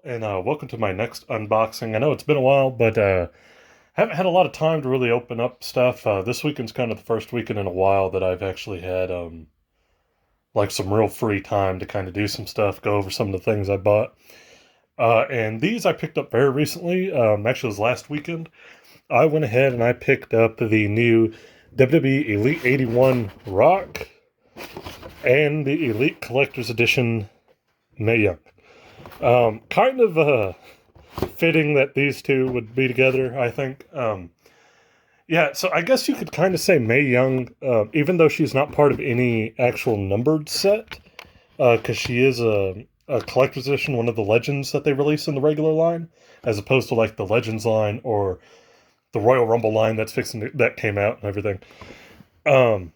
And welcome to my next unboxing. I know it's been a while, but haven't had a lot of time to really open up stuff. This weekend's kind of the first weekend in a while that I've actually had like some real free time to kind of do some stuff, go over some of the things I bought. And these I picked up very recently. Actually, it was last weekend. I went ahead and I picked up the new WWE Elite 81 Rock and the Elite Collector's Edition Mae Young. Kind of fitting that these two would be together, I think. Yeah, so I guess you could kind of say Mae Young, even though she's not part of any actual numbered set, because she is a collector's edition, one of the legends that they release in the regular line, as opposed to like the Legends line or the Royal Rumble line that came out and everything. Um,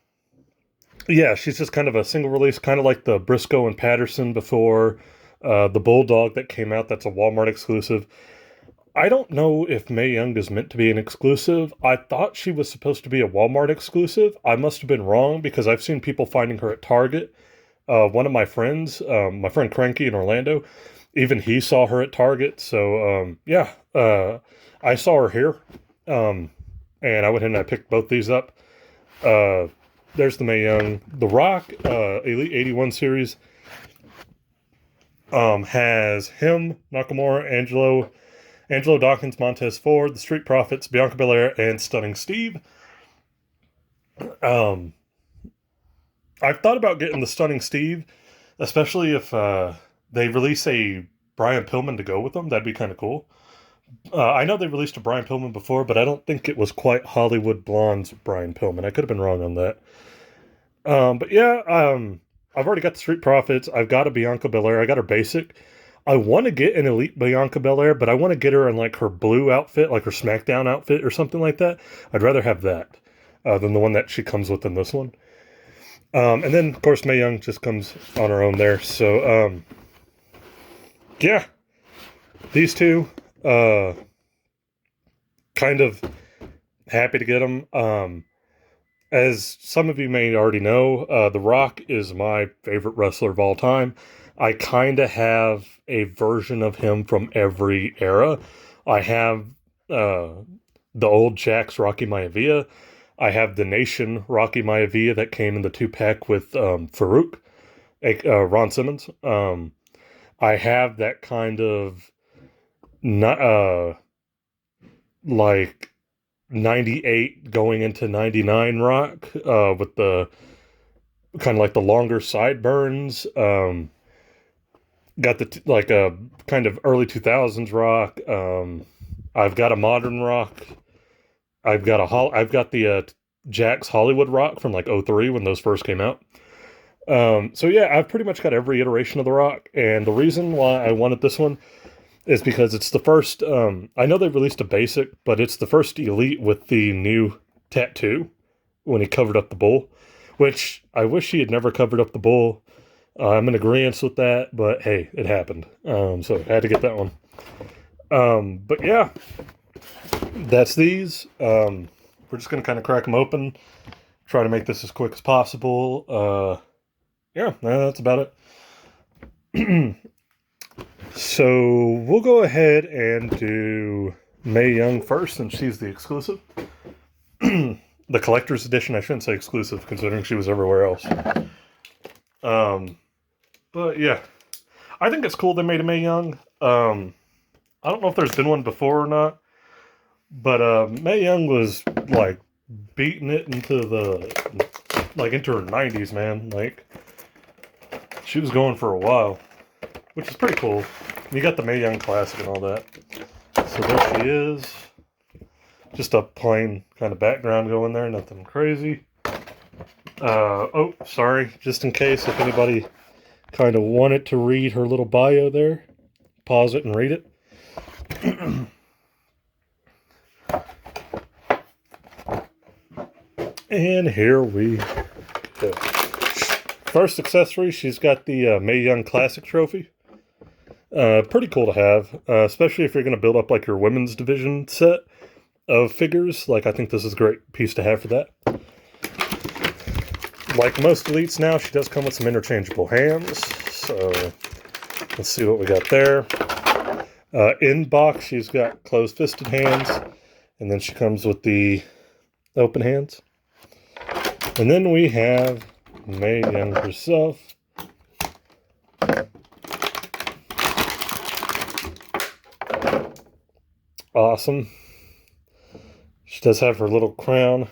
yeah, she's just kind of a single release, kind of like the Briscoe and Patterson before. The Bulldog that came out, that's a Walmart exclusive. I don't know if Mae Young is meant to be an exclusive. I thought she was supposed to be a Walmart exclusive. I must have been wrong because I've seen people finding her at Target. One of my friends, my friend Cranky in Orlando, even he saw her at Target. So, yeah, I saw her here. And I went ahead and I picked both these up. There's the Mae Young. The Rock, Elite 81 series. Has him, Nakamura, Angelo Dawkins, Montez Ford, the Street Profits, Bianca Belair, and Stunning Steve. I've thought about getting the Stunning Steve, especially if they release a Brian Pillman to go with them. That'd be kind of cool. I know they released a Brian Pillman before, but I don't think it was quite Hollywood Blonde's Brian Pillman. I could have been wrong on that. But yeah, I've already got the Street Profits. I've got a Bianca Belair. I got her basic. I want to get an Elite Bianca Belair, but I want to get her in like her blue outfit, like her SmackDown outfit or something like that. I'd rather have that than the one that she comes with in this one. And then, of course, Mae Young just comes on her own there. So, yeah, these two, kind of happy to get them. As some of you may already know, The Rock is my favorite wrestler of all time. I kind of have a version of him from every era. I have the old Jax Rocky Maivia. I have the Nation Rocky Maivia that came in the 2-pack with Farouk, Ron Simmons. I have that kind of not like 98 going into 99 Rock with the kind of like the longer sideburns. Got the like a kind of early 2000s Rock. I've got a modern Rock. I've got the Jax Hollywood Rock from like '03 when those first came out. So yeah, I've pretty much got every iteration of the Rock, and the reason why I wanted this one is because it's the first, I know they released a basic, but it's the first Elite with the new tattoo when he covered up the bull, which I wish he had never covered up the bull. I'm in agreement with that, but hey, it happened. So I had to get that one. But yeah, that's these. We're just going to kind of crack them open, try to make this as quick as possible. Yeah, that's about it. So we'll go ahead and do Mae Young first, since she's the exclusive. The collector's edition, I shouldn't say exclusive, considering she was everywhere else. But yeah, I think it's cool they made a Mae Young. I don't know if there's been one before or not, but Mae Young was like beating it into into her 90s, man. Like, she was going for a while, which is pretty cool. You got the Mae Young Classic and all that. So there she is. Just a plain kind of background going there, nothing crazy. Oh, sorry, just in case if anybody kind of wanted to read her little bio there, pause it and read it. And here we go. First accessory, she's got the Mae Young Classic trophy. Pretty cool to have, especially if you're going to build up like your women's division set of figures. Like, I think this is a great piece to have for that. Like most Elites now, she does come with some interchangeable hands. So let's see what we got there. In box, she's got closed fisted hands, and then she comes with the open hands. And then we have Mae Young herself. Awesome. She does have her little crown.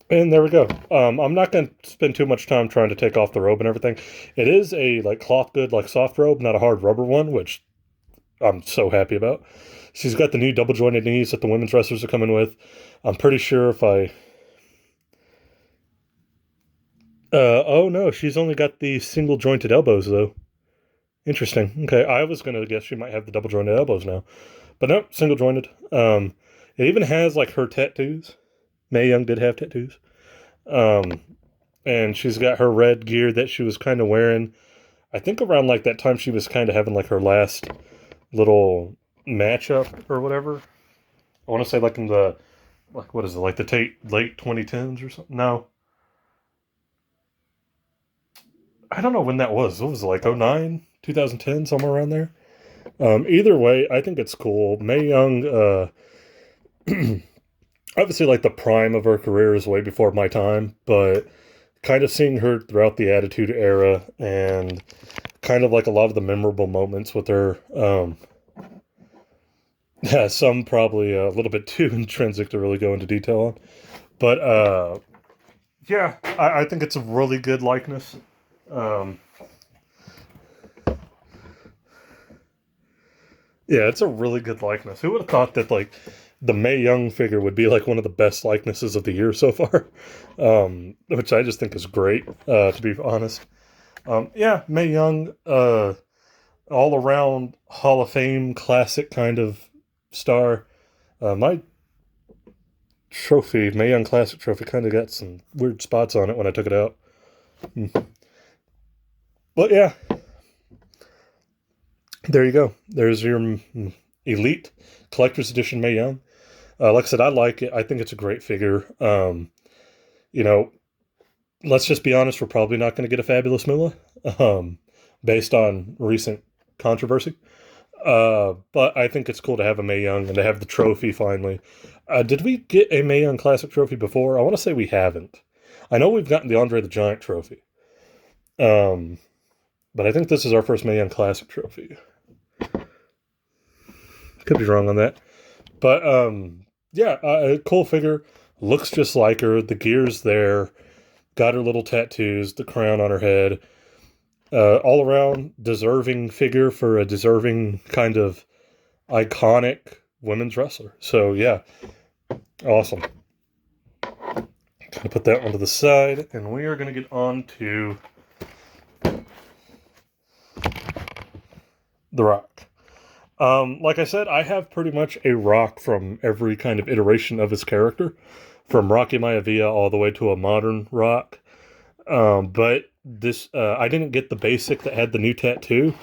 And there we go. I'm not going to spend too much time trying to take off the robe and everything. It is a like cloth good, like soft robe, not a hard rubber one, which I'm so happy about. She's got the new double jointed knees that the women's wrestlers are coming with. I'm pretty sure if I... oh no, she's only got the single jointed elbows though. Interesting. Okay, I was going to guess she might have the double jointed elbows now. But no, single jointed. It even has like her tattoos. Mae Young did have tattoos. And she's got her red gear that she was kind of wearing. I think around like that time she was kind of having like her last little matchup or whatever. I want to say like in the, like what is it, like the late 2010s or something? No. I don't know when that was. What was it, like 09, 2010, somewhere around there? Either way, I think it's cool. Mae Young, obviously like the prime of her career is way before my time, but kind of seeing her throughout the Attitude Era and kind of like a lot of the memorable moments with her. Yeah, some probably a little bit too intrinsic to really go into detail on. But yeah, I think it's a really good likeness. Yeah, it's a really good likeness. Who would have thought that like the Mae Young figure would be like one of the best likenesses of the year so far? Which I just think is great, to be honest. Yeah, Mae Young, all around Hall of Fame classic kind of star. My trophy, Mae Young Classic trophy, kind of got some weird spots on it when I took it out. But yeah, there you go. There's your Elite Collector's Edition Mae Young. Like I said, I like it. I think it's a great figure. You know, let's just be honest, we're probably not going to get a Fabulous Moolah, based on recent controversy. But I think it's cool to have a Mae Young and to have the trophy finally. Did we get a Mae Young Classic trophy before? I want to say we haven't. I know we've gotten the Andre the Giant trophy. But I think this is our first Mae Young Classic trophy. Could be wrong on that. But yeah, cool figure. Looks just like her. The gear's there. Got her little tattoos, the crown on her head. All around deserving figure for a deserving kind of iconic women's wrestler. So yeah, awesome. Gonna put that one to the side, and we are gonna get on to The Rock. Like I said, I have pretty much a Rock from every kind of iteration of his character, from Rocky Maivia all the way to a modern Rock. But this, I didn't get the basic that had the new tattoo,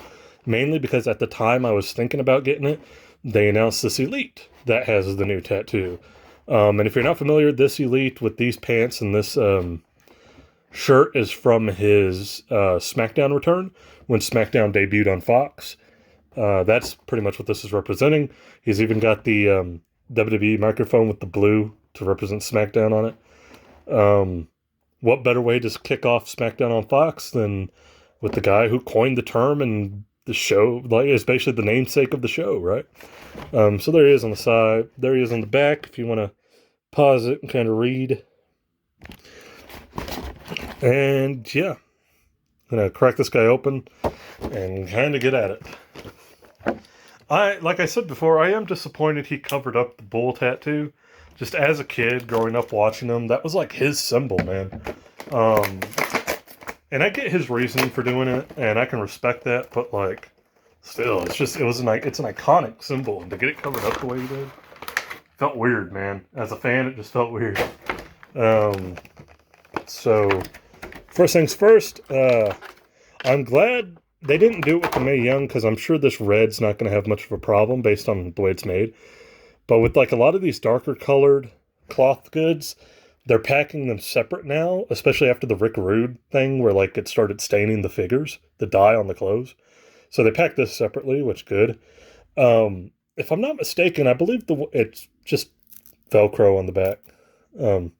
mainly because at the time I was thinking about getting it, they announced this Elite that has the new tattoo. And if you're not familiar, this Elite with these pants and this shirt is from his SmackDown return when SmackDown debuted on Fox. That's pretty much what this is representing. He's even got the WWE microphone with the blue to represent SmackDown on it. What better way to kick off SmackDown on Fox than with the guy who coined the term and the show, like, is basically the namesake of the show, right? So there he is on the side. There he is on the back if you want to pause it and kind of read. And yeah, I'm going to crack this guy open and kind of get at it. Like I said before, I am disappointed he covered up the bull tattoo. Just as a kid, growing up watching him, that was like his symbol, man. And I get his reasoning for doing it, and I can respect that, but like, still, it's an iconic symbol, and to get it covered up the way he did, felt weird, man. As a fan, it just felt weird. So, first things first, I'm glad they didn't do it with the Mae Young, because I'm sure this red's not going to have much of a problem based on the way it's made. But with like a lot of these darker colored cloth goods, They're packing them separate now, especially after the Rick Rude thing where like it started staining the figures, the dye on the clothes. So they packed this separately, which good. If I'm not mistaken, I believe it's just Velcro on the back. Um,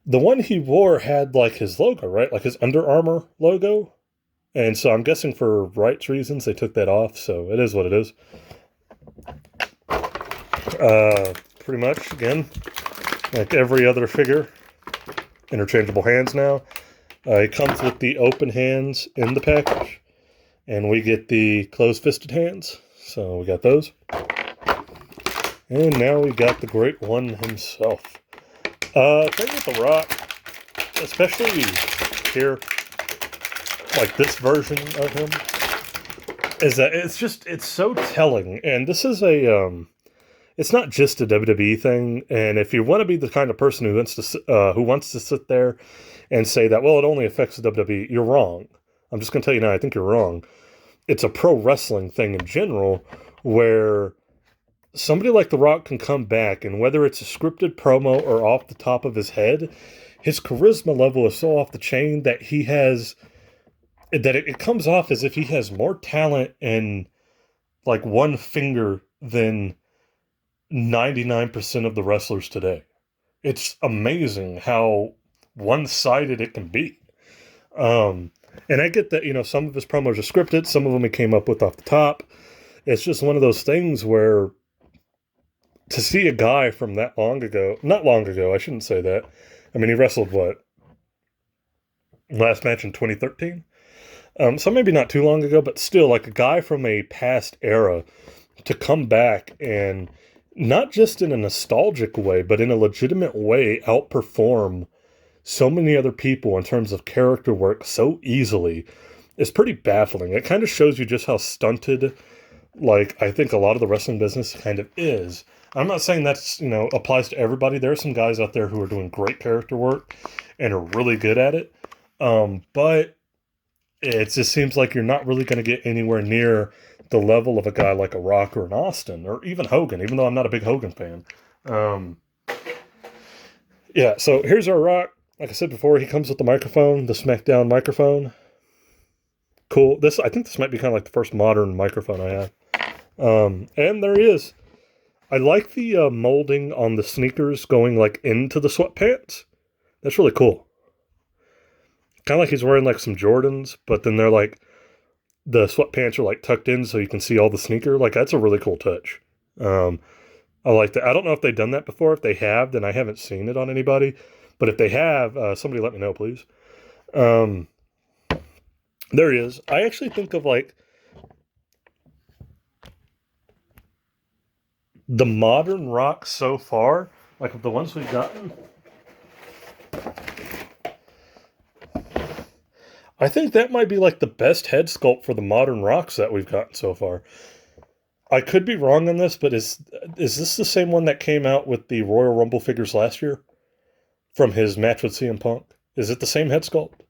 the one he wore had like his logo, right? Like his Under Armour logo. And so I'm guessing for rights reasons they took that off. So it is what it is. Pretty much, again, like every other figure, interchangeable hands now. It comes with the open hands in the package, and we get the closed-fisted hands. So we got those. And now we got the Great One himself. Thing with The Rock, especially here, like this version of him, is that it's so telling. And this is it's not just a WWE thing. And if you want to be the kind of person who wants to sit there and say that, well, it only affects the WWE, you're wrong. I'm just going to tell you now, I think you're wrong. It's a pro wrestling thing in general where somebody like The Rock can come back, and whether it's a scripted promo or off the top of his head, his charisma level is so off the chain that it comes off as if he has more talent in like one finger than 99% of the wrestlers today. It's amazing how one-sided it can be. And I get that, some of his promos are scripted, some of them he came up with off the top. It's just one of those things where to see a guy from that long ago, not long ago, I shouldn't say that. I mean, he wrestled last match in 2013? So maybe not too long ago, but still, like a guy from a past era to come back and not just in a nostalgic way, but in a legitimate way, outperform so many other people in terms of character work so easily is pretty baffling. It kind of shows you just how stunted, like, I think a lot of the wrestling business kind of is. I'm not saying that's, applies to everybody. There are some guys out there who are doing great character work and are really good at it. But it just seems like you're not really going to get anywhere near the level of a guy like a Rock or an Austin or even Hogan, even though I'm not a big Hogan fan. Yeah, so here's our Rock. Like I said before, he comes with the microphone, the SmackDown microphone. Cool. I think this might be kind of like the first modern microphone I have. And there he is. I like the molding on the sneakers going like into the sweatpants. That's really cool. Kind of like he's wearing like some Jordans, but then they're like, the sweatpants are like tucked in so you can see all the sneaker. Like, that's a really cool touch. I like that. I don't know if they've done that before. If they have, then I haven't seen it on anybody. But if they have, somebody let me know, please. There he is. I actually think of like the modern Rock so far, like of the ones we've gotten. I think that might be like the best head sculpt for the modern Rocks that we've gotten so far. I could be wrong on this, but is this the same one that came out with the Royal Rumble figures last year from his match with CM Punk? Is it the same head sculpt?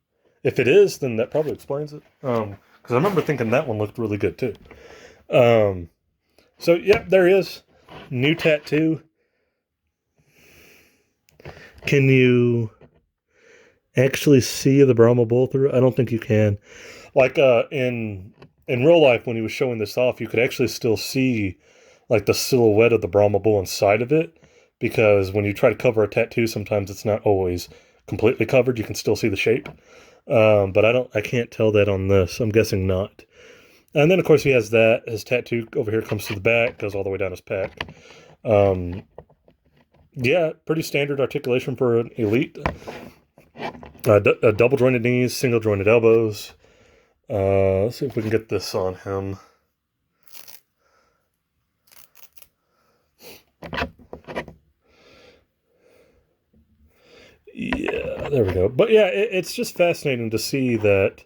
If it is, then that probably explains it. Because I remember thinking that one looked really good too. So yeah, there he is. New tattoo. Can you actually see the Brahma Bull through? I don't think you can. Like in real life, when he was showing this off, you could actually still see like the silhouette of the Brahma Bull inside of it, because when you try to cover a tattoo, sometimes it's not always completely covered. You can still see the shape. But I can't tell that on this. I'm guessing not. And then of course he has that. His tattoo over here comes to the back, goes all the way down his pec. Yeah, pretty standard articulation for an elite. Double jointed knees, single jointed elbows. Let's see if we can get this on him. Yeah, there we go. But yeah, it's just fascinating to see that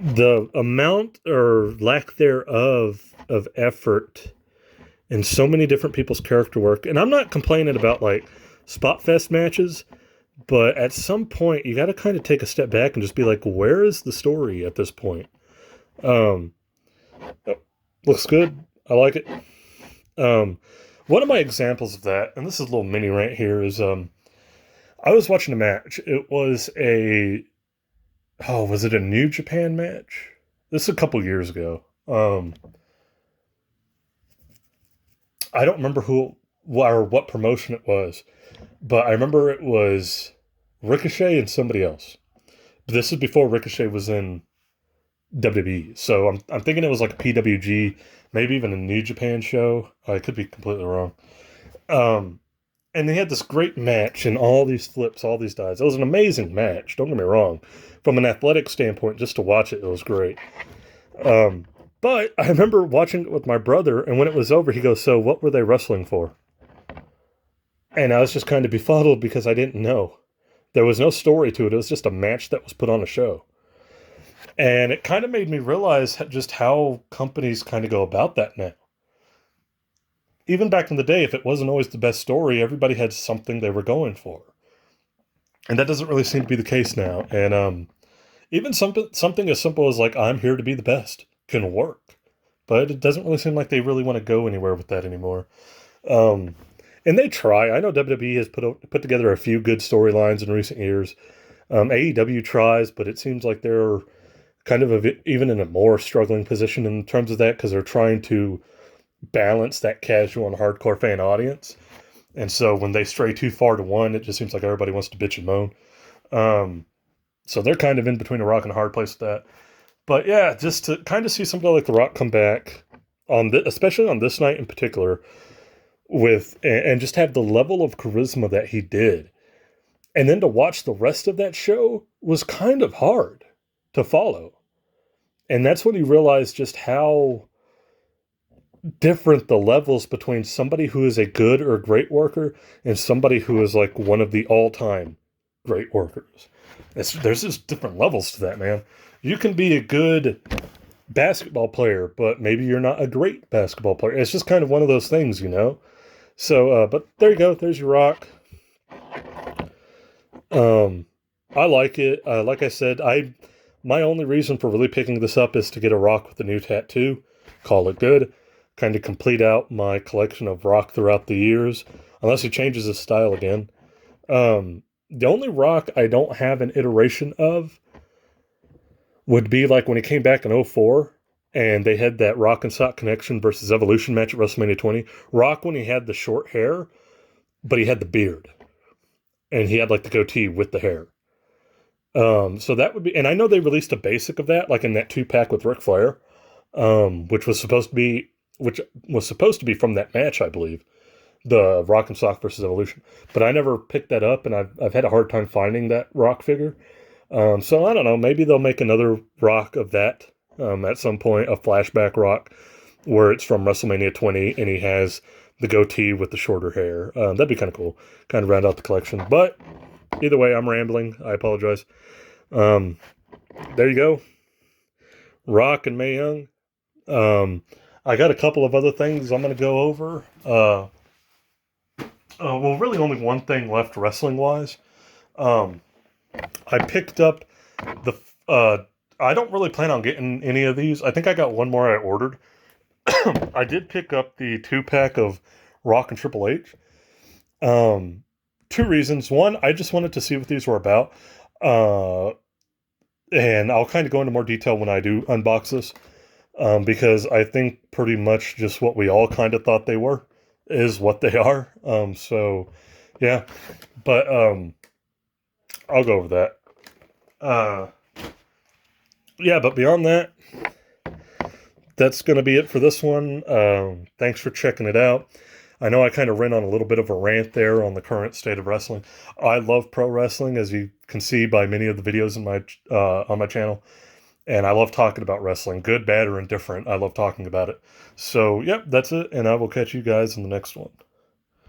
the amount or lack thereof of effort in so many different people's character work. And I'm not complaining about like spot fest matches, but at some point you got to kind of take a step back and just be like, where is the story at this point? Looks good. I like it. One of my examples of that, and this is a little mini rant here, is I was watching a match. It was was it a New Japan match? This is a couple years ago. I don't remember who or what promotion it was, but I remember it was Ricochet and somebody else. But this is before Ricochet was in WWE, so I'm thinking it was like a PWG, maybe even a New Japan show. I could be completely wrong. Um, and they had this great match and all these flips, all these dives. It was an amazing match. Don't get me wrong. From an athletic standpoint, just to watch it, it was great. Um, but I remember watching it with my brother, and when it was over, he goes, "So, what were they wrestling for?" And I was just kind of befuddled because I didn't know. There was no story to it. It was just a match that was put on a show. And it kind of made me realize just how companies kind of go about that now. Even back in the day, if it wasn't always the best story, everybody had something they were going for. And that doesn't really seem to be the case now. And even something as simple as like, I'm here to be the best can work. But it doesn't really seem like they really want to go anywhere with that anymore. Um, and they try. I know WWE has put together a few good storylines in recent years. AEW tries, but it seems like they're kind of even in a more struggling position in terms of that because they're trying to balance that casual and hardcore fan audience. And so when they stray too far to one, it just seems like everybody wants to bitch and moan. Um, so they're kind of in between a rock and a hard place with that. But yeah, just to kind of see somebody like The Rock come back especially on this night in particular, and just have the level of charisma that he did, and then to watch the rest of that show was kind of hard to follow. And that's when you realize just how different the levels between somebody who is a good or great worker and somebody who is like one of the all-time great workers. There's just different levels to that, man. You can be a good basketball player, but maybe you're not a great basketball player. It's just kind of one of those things, you know? So, but there you go. There's your Rock. I like it. Like I said, my only reason for really picking this up is to get a Rock with a new tattoo. Call it good. Kind of complete out my collection of Rock throughout the years, unless he changes his style again. The only Rock I don't have an iteration of would be like when he came back in '04 and they had that Rock and Sock Connection versus Evolution match at WrestleMania 20. Rock when he had the short hair, but he had the beard. And he had like the goatee with the hair. So that would be, and I know they released a basic of that, like in that 2-pack with Ric Flair, which was supposed to be from that match, I believe, the Rock and Sock versus Evolution. But I never picked that up, and I've had a hard time finding that Rock figure. So I don't know, maybe they'll make another Rock of that at some point, a flashback Rock where it's from WrestleMania 20 and he has the goatee with the shorter hair. That'd be kind of cool, kind of round out the collection. But either way, I'm rambling. I apologize. There you go. Rock and Mae Young. I got a couple of other things I'm going to go over. Well, really only one thing left wrestling wise. I picked up I don't really plan on getting any of these. I think I got one more I ordered. I did pick up the 2-pack of Rock and Triple H. Two reasons. One, I just wanted to see what these were about. And I'll kind of go into more detail when I do unbox this. Because I think pretty much just what we all kind of thought they were is what they are. So, yeah. But I'll go over that. Yeah, but beyond that, that's going to be it for this one. Thanks for checking it out. I know I kind of ran on a little bit of a rant there on the current state of wrestling. I love pro wrestling, as you can see by many of the videos in my on my channel. And I love talking about wrestling, good, bad, or indifferent. I love talking about it. So, yep, that's it, and I will catch you guys in the next one.